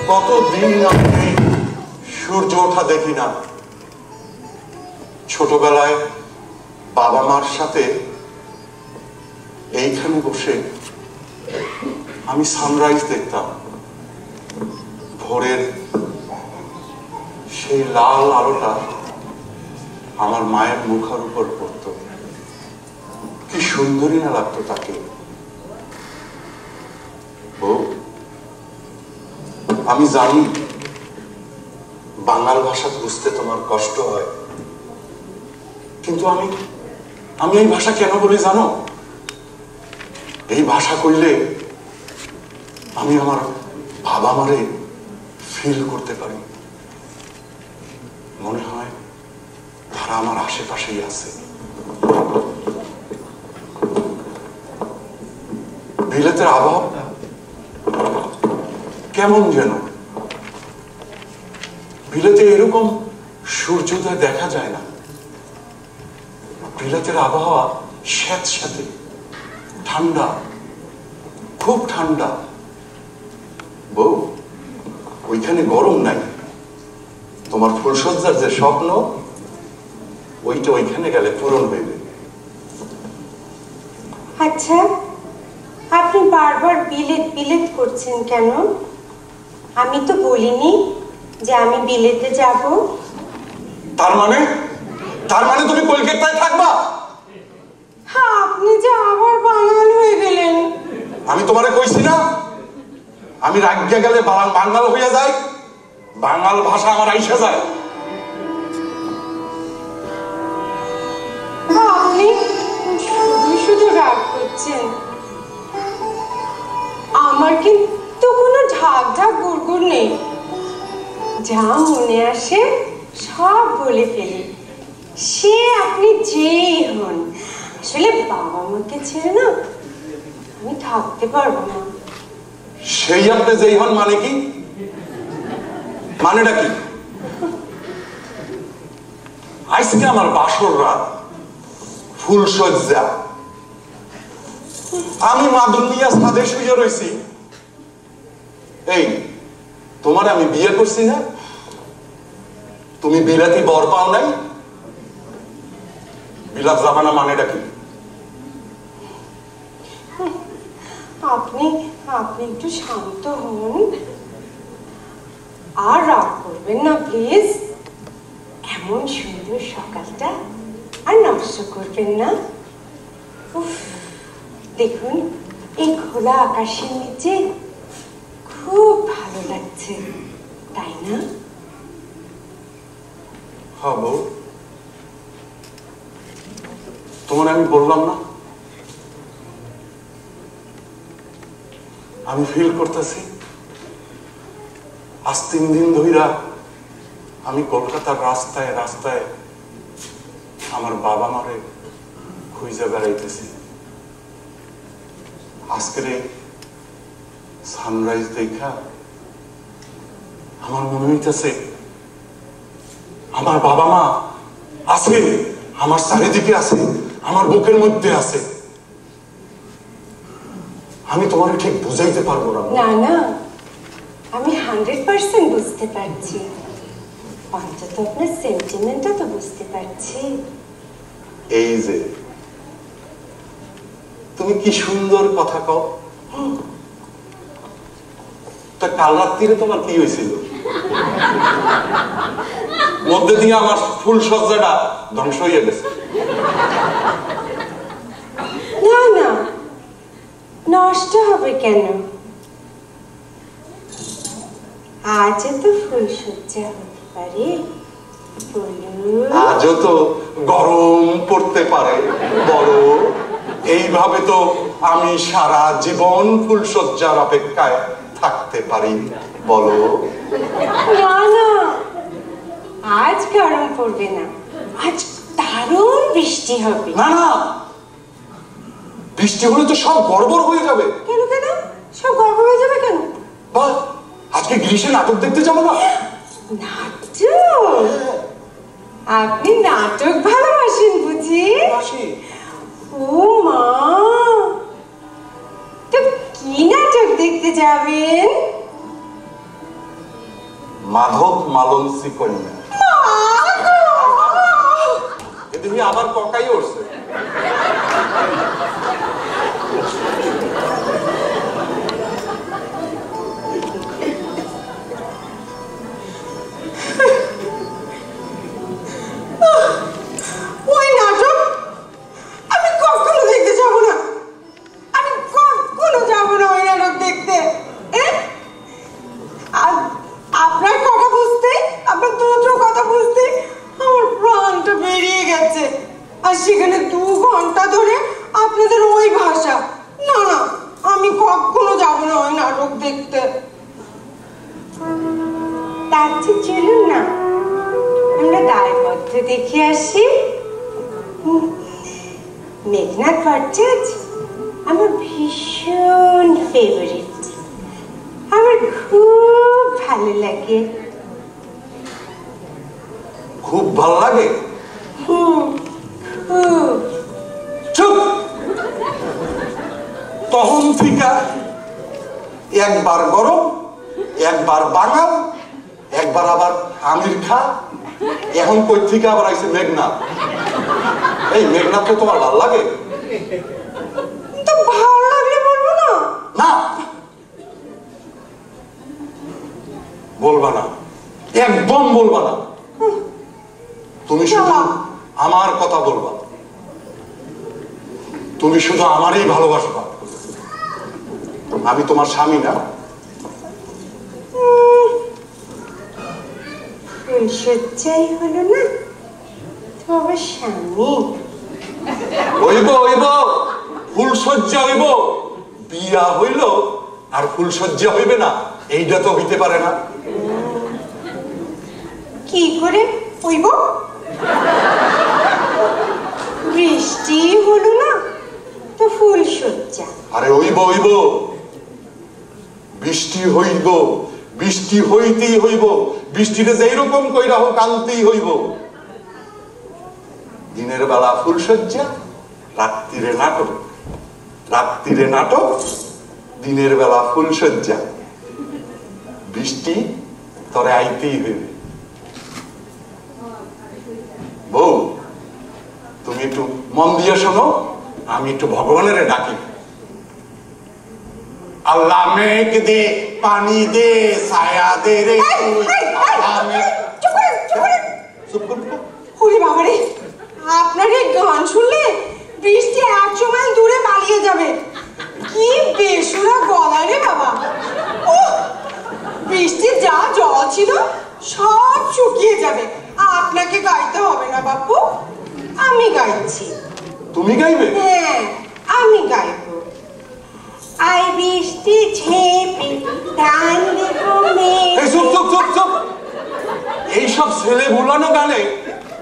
কতদিন আমি সূর্য ওঠা দেখি না। ছোটবেলায় বাবা মার সাথে এইখানে বসে আমি সানরাইজ দেখতাম। ভোরের সেই লাল আলোটা আমার মায়ের মুখের উপর পড়তো, কি সুন্দরী না লাগতো তাকে। আমি জানি বাংলা ভাষা বুঝতে তোমার কষ্ট হয়, কিন্তু আমি এই ভাষা কেন বলি জানো? এই ভাষা কইলে আমি আমার বাবা মারে ফিল করতে পারি। মনে হয় তারা আমার আশেপাশেই আছে। বিলেতের আবহাওয়াটা কেমন যেন। বিলেতে এরকম সূর্যোদয় দেখা যায় না। বিলেতের আবহাওয়া স্যাঁতস্যাঁতে, ঠান্ডা, খুব ঠান্ডা। বউ, ওইখানে গরম নাই। তোমার ফুলসজ্জার যে স্বপ্ন, ওইটা ওইখানে গেলে পূরণ হইবে। আচ্ছা, আপনি বারবার বিলেত বিলেত করছেন কেন? আমি তো বলিনি যে আমি বিলেতে যাব। তার মানে তুমি কলকাতায় থাকবা? হ্যাঁ, আপনি যে আবার বাঙাল হয়ে গেলেন। আমি তোমারে কইছি না আমি রাজ্যে গেলে বাঙাল হইয়া যাই, বাঙাল ভাষা আমার আইসা যায়। আপনি শুধু রাগ করছেন। আমার কিন্তু কোনো ঢাক ঢাক গুড়গুড় নেই। যা মনে আসে সব বলে ফেলি। সে আপনি যেই হন, আসলে বাবা মাকে ছেড়ে না আমি থাকতে পারবো না। সেই আপনি যেই হন মানে কি? মানেটা কি? আজকে আমার বাসর রাত, ফুলসজ্জা, আমি মাদুনিয়া ছাদে শুয়ে রয়েছি। এই তোমার আমি বিয়ে করছি না? তুমি বিলাতি বর পাও নাই? বিলাত জামানা মানেটা কি? আপনি একটু শান্ত হন আর রাগ করবেন না প্লিজ। এমন সুন্দর সকালটা আর নষ্ট করবেন না। দেখুন, এই খোলা আকাশের নিচে খুব ভালো লাগছে, তাই না? হ্যাঁ বউ, তোমার আমি বললাম না আমি ফিল করতেছি। আজ 3 দিন ধইরা আমি কলকাতার রাস্তায় রাস্তায় আমার বাবা মারে খুঁজে বেড়াইতেছি। আজকের সানরাইজ দেখা আমার মনে হইতেছে আমার বাবা মা আছে, আমার চারিদিকে আছে, আমার বুকের মধ্যে আছে। আমি তোমার ঠিক বুঝাইতে পারবো না। না না, আমি 100% বুঝতে পারছি। অন্তত আপনার সেন্টিমেন্টটা তো বুঝতে পারছি। এই যে তুমি কি সুন্দর কথা কও। তা কাল রাত্রিরে তোমার কি হয়েছিল? মধ্যে দিয়ে আমার ফুল সজ্জাটা ধ্বংস হয়ে গেছে। না না, নষ্ট হবে কেন? আজও তো ফুলসজ্জা হতে পারে। আজও তো গরম পড়তে পারে। বলো, এইভাবে তো আমি সারা জীবন ফুলসজ্জার অপেক্ষায় থাকতে পারি। বলো। না না, আজ গরম পড়বে না, আজ দারুণ বৃষ্টি হবে। না না, বৃষ্টি হলে তো সব গড়বড় হয়ে যাবে। কেন কেন? সব গড়বড় হয়ে যাবে কেন? বা আজকে গ্রীষ্মে নাটক দেখতে যাবো না? নাটক? আপনি নাটক ভালোবাসেন বুঝি? ও মা, তো কি দেখতে যাবেন? মাধব মালঞ্চি কন্যা। তুমি আবার ককাই উঠছে। ওই নাটক আমি কখনো দেখতে যাব না। আমি কখনো যাব না ওই নাটক দেখতে। আপনার কথা বুঝতে, আপনার দুটো কথা বুঝতে আমার প্রাণটা বেরিয়ে গেছে। আর সেখানে 2 ঘন্টা ধরে আপনাদের ওই ভাষা। না না, আমি কখনো যাব না ওই নাটক দেখতে। তার চেয়ে চলুন না আমরা দায়বদ্ধ দেখে আসি। মেঘনাথ ভট্টাচার্য আমার ভীষণ ফেভারিট, আমার খুব ভালো লাগে। খুব ভালো লাগে? চুপ! তখন থেকে একবার গরম, একবার বাঙাল, একবার আবার আমির খা, এখন কই থেকে আবার আইছে মেঘনাথ। এই মেঘনাথকে তোমার ভালো লাগে? তো ভালো লাগলে বলবো না? না, বলবা না, একদম বলবা না। তুমি শুধু আমার কথা বলবা, তুমি শুধু আমারই ভালোবাসবা। আমি তোমার স্বামী না। ফুলসজ্জাই হলো না, তোমার স্বামী হইব হইব, ফুলসজ্জা হইব। বিয়া হইল আর ফুলসজ্জা হইবে না, এইটা তো হইতে পারে না। কি করে হইব? বৃষ্টি হলো না তো ফুলসজ্জা। আরে হইব হইব, বৃষ্টি হইব, বৃষ্টি হইতেই হইব। বৃষ্টিতে যেই রকম কইরা হোক আনতেই হইব। দিনের বেলা ফুলসজ্জা, রাত্রিরে নাটক, রাত্রিরে নাটক, দিনের বেলা ফুলসজ্জা। বৃষ্টি তরে আইতেই হইবে। বউ, তুমি একটু মন দিয়ে শোনো, আমি একটু ভগবানের ডাকি। আল্লাহ মেঘ দে, পানি দে, ছায়া দে রে তুই। ওরে বাবারে, আপনার এই গান শুনলে বৃষ্টি 100 মাইল দূরে পালিয়ে যাবে। কি বেসুরা গলা রে বাবা। বৃষ্টির যা জল ছিল সব শুকিয়ে যাবে। আপনাকে গাইতে হবে না বাপু, আমি গাইছি। তুমি গাইবে? হ্যাঁ, আমি গাইবো। আই বৃষ্টি ঝেপে ধান দেবো মেঘে। এই চুপ চুপ চুপ চুপ! এইসব ছেলে ভুলানো গানে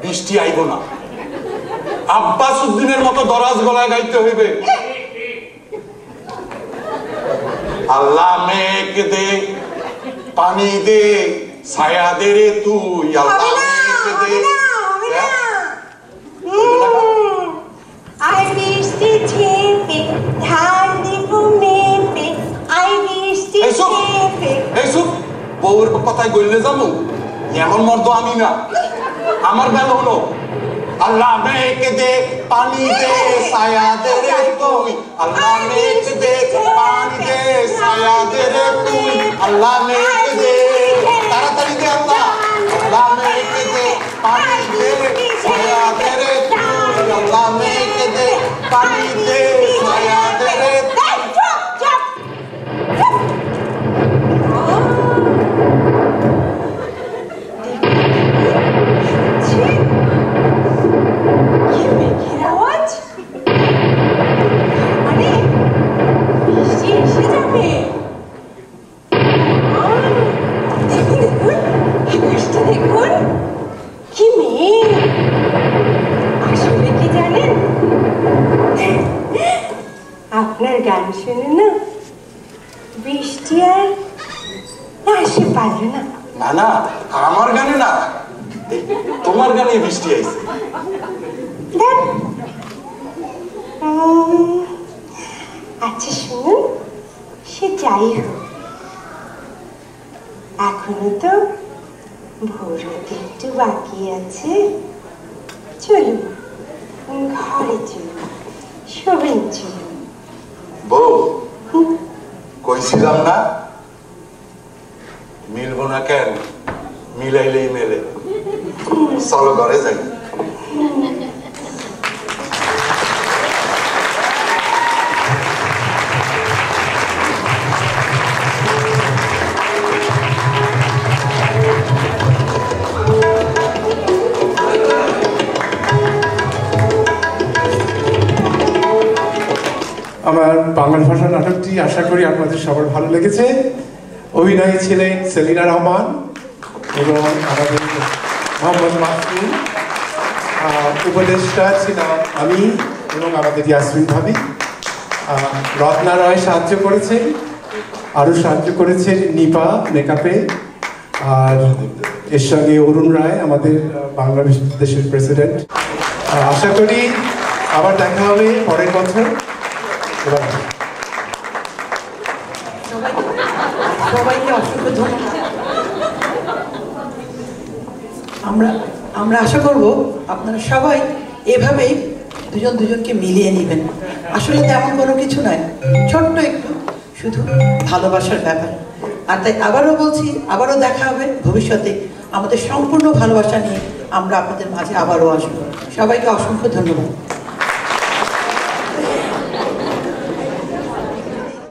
বৃষ্টি আইব না। আব্বাস উদ্দিনের মতো দরাজ গলায় গাইতে হইবে। আল্লাহ মেঘ দে, পানি দে, ছায়া দে রে তুই। আল্লাহ মেঘ দে। আই বৃষ্টি ঝেপে ধান দেবো মেপে। আই বৃষ্টি ঝেপে। এই চুপ! বউর কথায় গইলে যাবো? এমন মর্দ আমি না। আমার গান হলো আল্লাহ মেঘ দে, পানি দে, ছায়া দে রে তুই। আল্লাহ মেঘ দে, পানি দে, ছায়া দে রে তুই। আল্লাহ মেঘ দে, তাড়াতাড়ি দে আল্লাহ। আল্লাহ মেঘ দে, পানি দে, ছায়া দে রে তুই। আল্লাহ মেঘ দে, পানি দে, ছায়া দে রে তুই। আপনার গান শুনে না বৃষ্টি আর আসে পারল না। না না, আমার গানে না, তোমার গানে বৃষ্টি আইছে। আচ্ছা শুনুন, সে যাই হোক, এখনো তো ভোর হতে একটু বাকি আছে। চলুন ঘরে চলুন, শোবেন চলুন। বউ, কইছিলাম না মিলবো না কেন, মিলাইলেই মেলে। চলো ঘরে যাই। আমার বাংলা ভাষা নাটকটি আশা করি আপনাদের সবার ভালো লেগেছে। অভিনয়ে ছিলেন সেলিনা রহমান এবং আমাদের মোহাম্মদ মাসুম, উপদেষ্টা ছিলাম আমি এবং আমাদের ইয়াসমিন ভাবি। রত্না রয় সাহায্য করেছেন, আরও সাহায্য করেছেন নিপা মেকআপে, আর এর সঙ্গে অরুণ রায় আমাদের বাংলাদেশের প্রেসিডেন্ট। আশা করি আবার দেখা হবে পরের বছর। সবাইকে অসংখ্য ধন্যবাদ। আমরা আশা করব আপনারা সবাই এভাবেই দুজন দুজনকে মিলিয়ে নেবেন। আসলে তেমন কোনো কিছু নয়, ছোট্ট একটু শুধু ভালোবাসার ব্যাপার। আর তাই আবারও বলছি, আবারও দেখা হবে ভবিষ্যতে। আমাদের সম্পূর্ণ ভালোবাসা নিয়ে আমরা আপনাদের মাঝে আবারও আসবো। সবাইকে অসংখ্য ধন্যবাদ।